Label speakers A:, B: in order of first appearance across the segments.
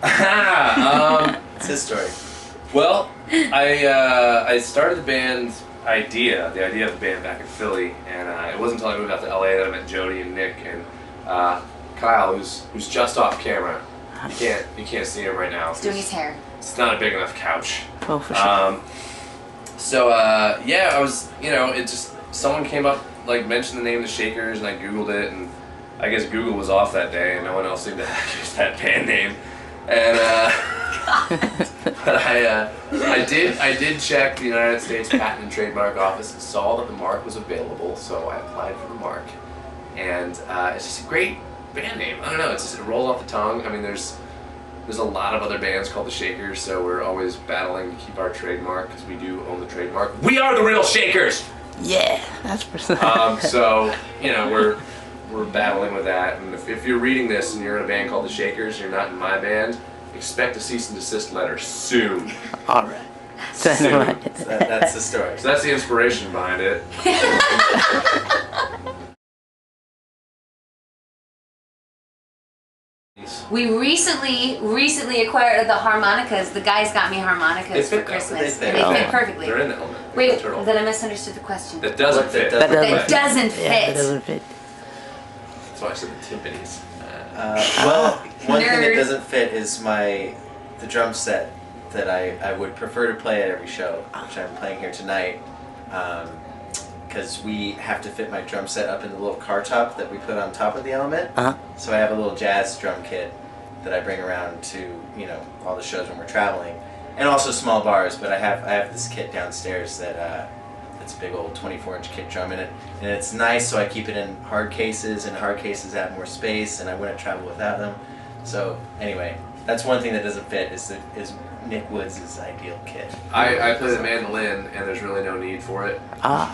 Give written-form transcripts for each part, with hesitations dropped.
A: It's his story.
B: Well, I started the band the idea of the band back in Philly, and it wasn't until I moved out to LA that I met Jody and Nick and Kyle, who's just off camera. You can't see him right now.
C: He's doing his hair.
B: It's not a big enough couch.
D: Oh, for sure.
B: Yeah, I was, it just, someone came up, like, mentioned the name of the Shakers, and I Googled it, and I guess Google was off that day, and no one else seemed to use that band name. And, but I did check the United States Patent and Trademark Office and saw that the mark was available, so I applied for the mark. And it's just a great band name. I don't know, it rolls off the tongue. I mean, there's a lot of other bands called the Shakers, so we're always battling to keep our trademark because we do own the trademark. We are the real Shakers.
D: Yeah, that's
B: so we're battling with that. And if you're reading this and you're in a band called the Shakers, you're not in my band, expect a cease and desist letter soon.
D: All right.
B: Soon.
A: That's the story.
B: So that's the inspiration behind it.
C: We recently acquired the harmonicas. The guys got me harmonicas for Christmas.
A: They
C: fit perfectly.
B: They're in the helmet.
C: Wait, then I misunderstood the question.
B: That doesn't fit.
C: That doesn't fit.
D: Yeah, that doesn't fit.
B: That's why I said the timpanis.
A: Well, one thing that doesn't fit is the drum set that I would prefer to play at every show, which I'm playing here tonight. Because we have to fit my drum set up in the little car top that we put on top of the element. So I have a little jazz drum kit that I bring around to all the shows when we're traveling, and also small bars. But I have this kit downstairs that it's a big old 24-inch kit drum in it, and it's nice. So I keep it in hard cases, and hard cases have more space, and I wouldn't travel without them. So anyway, that's one thing that doesn't fit is Nick Woods' ideal kit.
B: I play the mandolin, and there's really no need for it.
A: You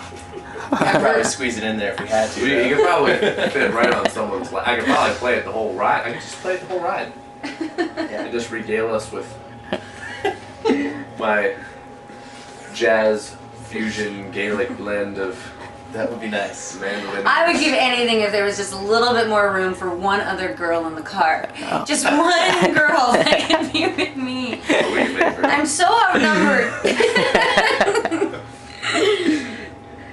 A: could probably squeeze it in there if we had to.
B: You could probably fit right on someone's lap. I could probably play it the whole ride. I could just play it the whole ride. And just regale us with my jazz fusion Gaelic blend of.
A: That would be nice.
B: Mandolin.
C: I would give anything if there was just a little bit more room for one other girl in the car. Just one girl that can be with me. I'm so outnumbered.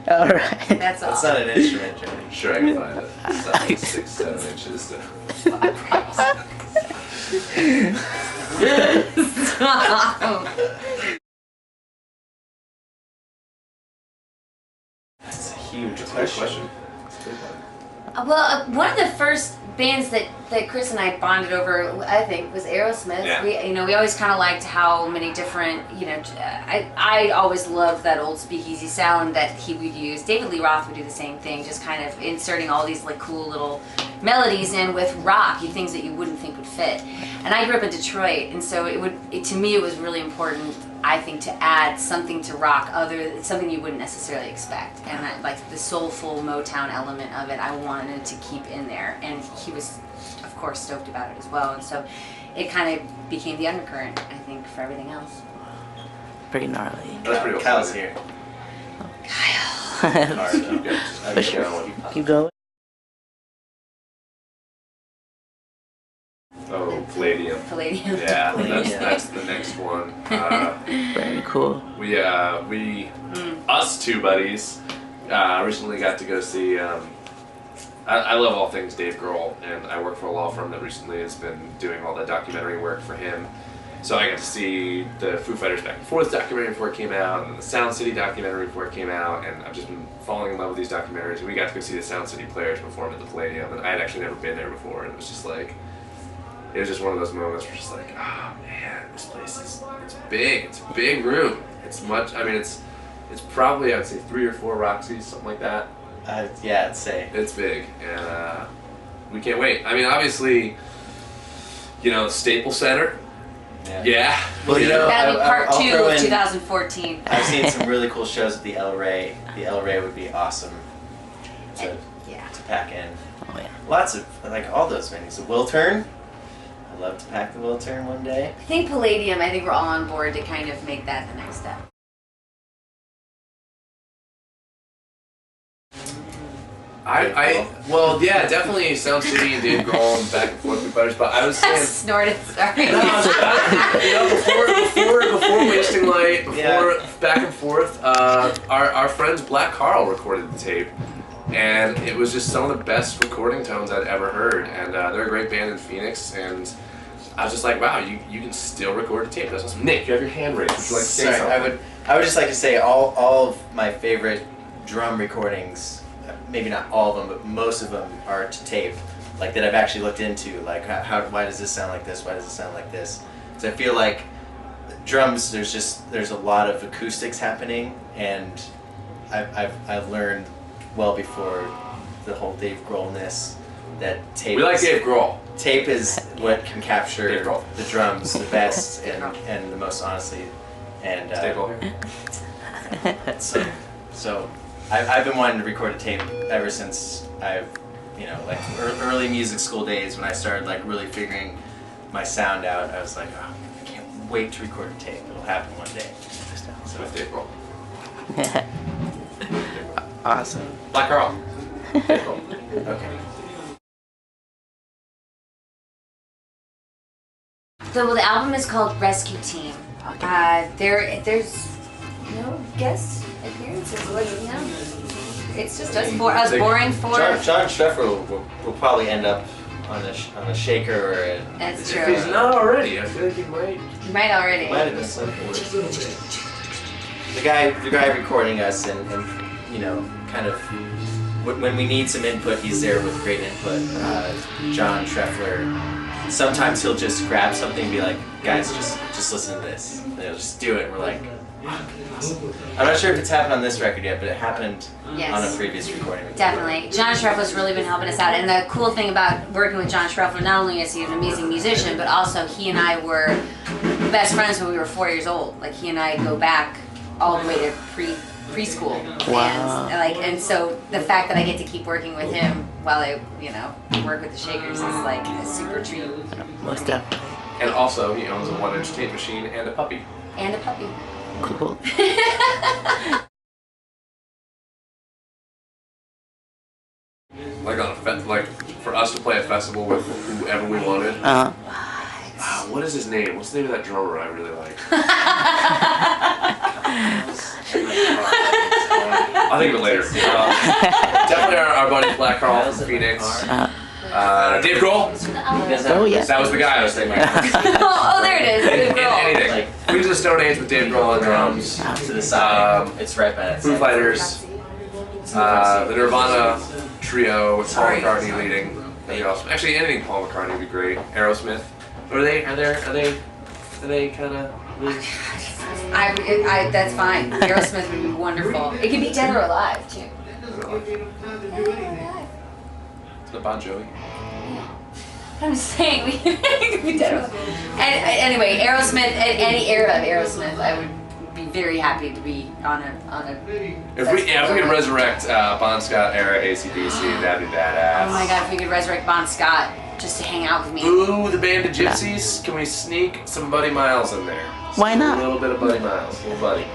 D: All right.
C: That's all.
A: That's not an instrument, Johnny.
B: Sure, I can find it. It's not 6, 7 inches.
C: Stop.
A: That's a huge
B: That's a good
A: question.
B: That's a good one.
C: Well, one of the first bands that Chris and I bonded over, I think, was Aerosmith.
B: Yeah.
C: We always kind of liked how many different, I always loved that old speakeasy sound that he would use. David Lee Roth would do the same thing, just kind of inserting all these like cool little melodies in with rock, things that you wouldn't think would fit. And I grew up in Detroit, and so to me it was really important, I think, to add something to rock, something you wouldn't necessarily expect, and like the soulful Motown element of it, I wanted to keep in there, and he was, of course, stoked about it as well, and so it kind of became the undercurrent, I think, for everything else.
D: Pretty gnarly.
B: That's pretty awesome.
A: Kyle's here.
C: Kyle.
D: Keep going.
B: Oh, Palladium.
C: Palladium.
B: Yeah, that's the next one.
D: Very cool.
B: Us two buddies, recently got to go see. I love all things Dave Grohl, and I work for a law firm that recently has been doing all the documentary work for him. So I got to see the Foo Fighters Back and Forth documentary before it came out, and the Sound City documentary before it came out, and I've just been falling in love with these documentaries. And we got to go see the Sound City Players perform at the Palladium, and I had actually never been there before, and it was just like. It was just one of those moments where it's like, oh man, this place it's big. It's a big room. It's much. I mean, it's probably, I'd say 3 or 4 Roxys, something like that.
A: Yeah, I'd say
B: it's big, and we can't wait. I mean, obviously, Staples Center. Yeah.
A: Well,
C: that'll be part 2
A: I'll
C: of 2014.
A: I've seen some really cool shows at the El Rey. The El Rey would be awesome to pack in.
D: Oh yeah.
A: Lots of all those venues. The Wiltern. I'd love to pack the Wiltern one day.
C: I think Palladium, I think we're all on board to kind of make that the next step.
B: Well, yeah, definitely Sound City and Dave Grohl and back and forth with Butters, but I was saying.
C: Snorted, sorry.
B: No, before Wasting Light, before Back and Forth, our friends Black Carl recorded the tape, and it was just some of the best recording tones I'd ever heard. And they're a great band in Phoenix, and I was just like, wow, you can still record a tape. That's awesome. Nick, you have your hand raised. Would you like to say something?
A: I would just like to say all of my favorite drum recordings, maybe not all of them, but most of them are to tape, like that I've actually looked into, like why does this sound like this, why does it sound like this? So I feel like drums, there's a lot of acoustics happening, and I've learned well before the whole Dave Grohl-ness that tape.
B: We like Dave Grohl.
A: Tape is what can capture the drums the best and the most honestly. And so I've been wanting to record a tape ever since I've, like early music school days when I started like really figuring my sound out. I was like, oh, I can't wait to record a tape. It'll happen one day. So
B: With Dave Grohl.
D: Awesome.
B: Black Carl. Dave Grohl.
A: Okay.
C: The album is called Rescue Team. There's no guest appearances. It's just us boring four.
A: John Streffer will probably end up on a shaker or a.
C: That's true.
B: If he's not already, I feel like he might.
C: He might already.
A: Might have been something. The guy recording us and kind of when we need some input, he's there with great input. John Treffler. Sometimes he'll just grab something and be like, guys, just listen to this. And he'll just do it, and we're like, awesome. I'm not sure if it's happened on this record yet, but it happened on a previous recording.
C: Definitely. John Schreffler's really been helping us out. And the cool thing about working with John Schreffler, not only is he an amazing musician, but also he and I were best friends when we were 4 years old. Like, he and I go back all the way to preschool.
D: Wow.
C: And so the fact that I get to keep working with him while I, work with the Shakers is like a super treat.
D: Most definitely.
B: And also, he owns a 1-inch tape machine and a puppy.
C: And a puppy.
D: Cool.
B: Like for us to play a festival with whoever we wanted. What is his name? What's the name of that drummer I really like? I'll think of it later. Definitely our buddy Black Carl from Phoenix. Dave Grohl?
D: Oh, yeah.
B: That was the guy I was thinking about.
C: oh, there it is. Dave Grohl.
B: Anything. Queens of the Stone Age with Dave Grohl on drums.
A: To the side. It's right by that
B: Foo
A: side.
B: Fighters. The Nirvana trio with Paul McCartney leading. That'd be awesome. Actually, anything Paul McCartney would be great. Aerosmith. Are they kind of?
C: That's fine. Aerosmith would be wonderful. It could be Dead or Alive too.
B: It's not Bon Jovi.
C: I'm just saying we could be Dead or Alive. And anyway, Aerosmith, any era of Aerosmith, I would be very happy to be on a.
B: If we could resurrect Bon Scott era AC/DC, that'd be badass.
C: Oh my God! If we could resurrect Bon Scott just to hang out with me.
B: Ooh, the Band of Gypsies. Can we sneak some Buddy Miles in there?
D: Why not?
B: A little bit of Buddy Miles, little Buddy.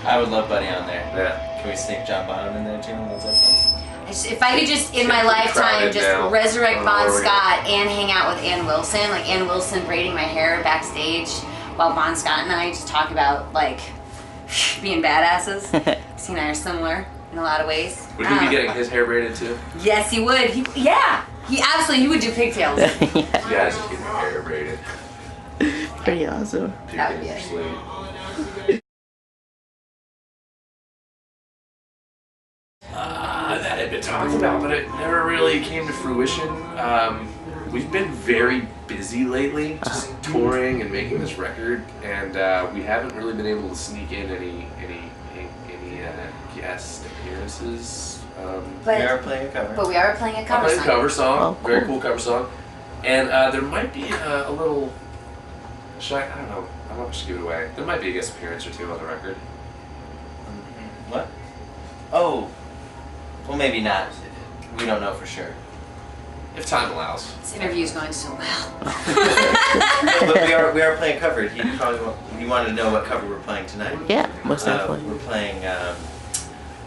A: I would love Buddy on there.
B: Yeah.
A: Can we sneak John Bonham in there too? What's up?
C: If I could just, in my lifetime, just
B: now.
C: resurrect Bon Scott and hang out with Ann Wilson, like Ann Wilson braiding my hair backstage, while Bon Scott and I just talk about like being badasses. He and I are similar in a lot of ways.
B: Would he be getting his hair braided too?
C: Yes, he would. He would do pigtails.
B: Yeah, just getting your hair braided.
D: Pretty awesome.
C: That would be it.
B: That had been talked about, but it never really came to fruition. We've been very busy lately, just touring and making this record, and we haven't really been able to sneak in any guest appearances.
A: We are playing a cover.
C: But we are playing a cover
B: Playing a
C: song.
B: cover song,
D: Oh, cool.
B: very cool cover song, and there might be a little. I don't know. I'm not just give it away. There might be a guest appearance or two on the record.
A: What? Oh. Well, maybe not. We don't know for sure.
B: If time allows.
C: This interview's going so well.
A: But we are playing a cover. You wanted to know what cover we're playing tonight.
D: Yeah, most definitely.
A: We're playing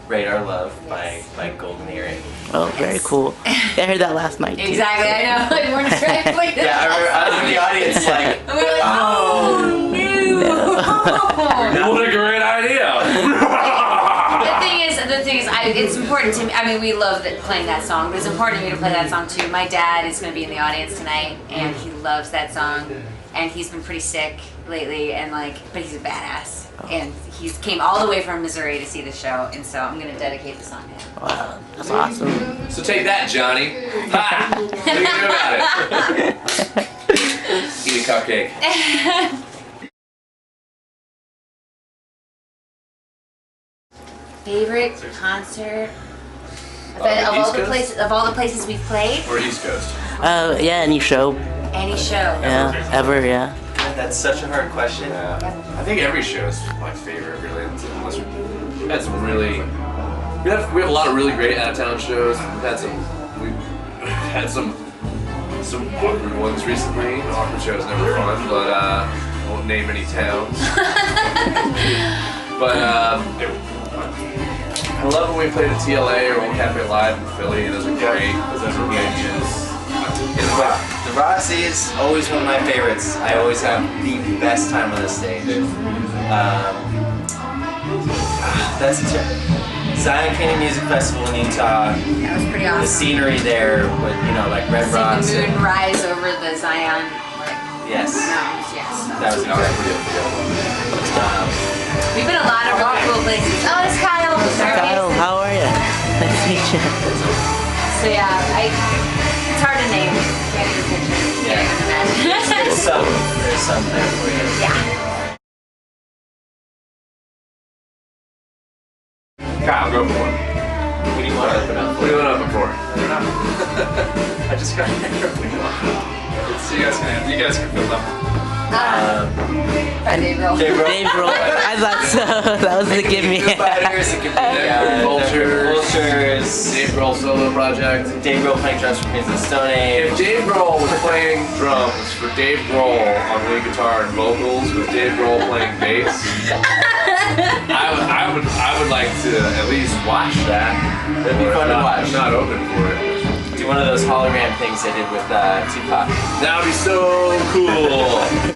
A: Radar Love by Golden Earring.
D: Oh, very cool. I heard that last night. Too.
C: Exactly, I know. Like we're trying to play
A: Yeah, I was in the audience like,
C: and we're like, oh no.
B: What a great idea!
C: The thing is, it's important to me. I mean, we love playing that song, but it's important to me to play that song too. My dad is going to be in the audience tonight, and he loves that song. And he's been pretty sick lately, and but he's a badass. And he's came all the way from Missouri to see the show, and so I'm going to dedicate the song to him.
D: Wow, that's awesome.
B: So take that, Johnny. Ha! What are you gonna do about it? Eat a cupcake.
C: Favorite concert? Of all the places we've played,
B: Or East Coast.
D: Yeah, any show.
C: any show.
D: Yeah, ever, yeah.
A: that's such a hard question.
B: Yeah. I think every show is my favorite, really. Unless we had some really, we have a lot of really great out of town shows. We've had some awkward ones recently. Awkward shows never fun, but I won't name any towns. But I love when we played at TLA or Old Cafe Live in Philly. Those are great. Those are venues.
A: The Roxy is always one of my favorites. I always have the best time on the stage. That's Zion Canyon Music Festival in Utah.
C: That was pretty
A: The
C: awesome.
A: scenery there with like red rocks.
C: Seeing the
A: and-
C: moon rise over the Zion
A: Yes,
C: mountains. Yes.
A: that was incredible.
C: We've been a lot of really cool places. Oh, it's Kyle.
D: Kyle, how are you? Nice to meet you.
C: So yeah, it's hard to name. Can't even picture.
A: Yeah.
C: Can't even imagine.
A: There's some there for you.
C: Yeah.
B: Kyle, go for one.
A: What do you want to open up
B: What do you want to open for?
A: I don't know. I just got here.
B: So you guys can fill them.
C: By Dave Grohl.
A: Dave Grohl.
D: Dave Grohl. I thought so. That was the give me.
A: Foo Fighters, it could be Vultures.
B: Dave Grohl solo project.
A: Dave Grohl playing drums for Queens of the Stone Age.
B: If Dave Grohl was playing drums for Dave Grohl on lead guitar and vocals with Dave Grohl playing bass, I would like to at least watch that.
A: That'd be fun to watch.
B: I'm not open for it.
A: Do one of those hologram things they did with Tupac.
B: That would be so cool.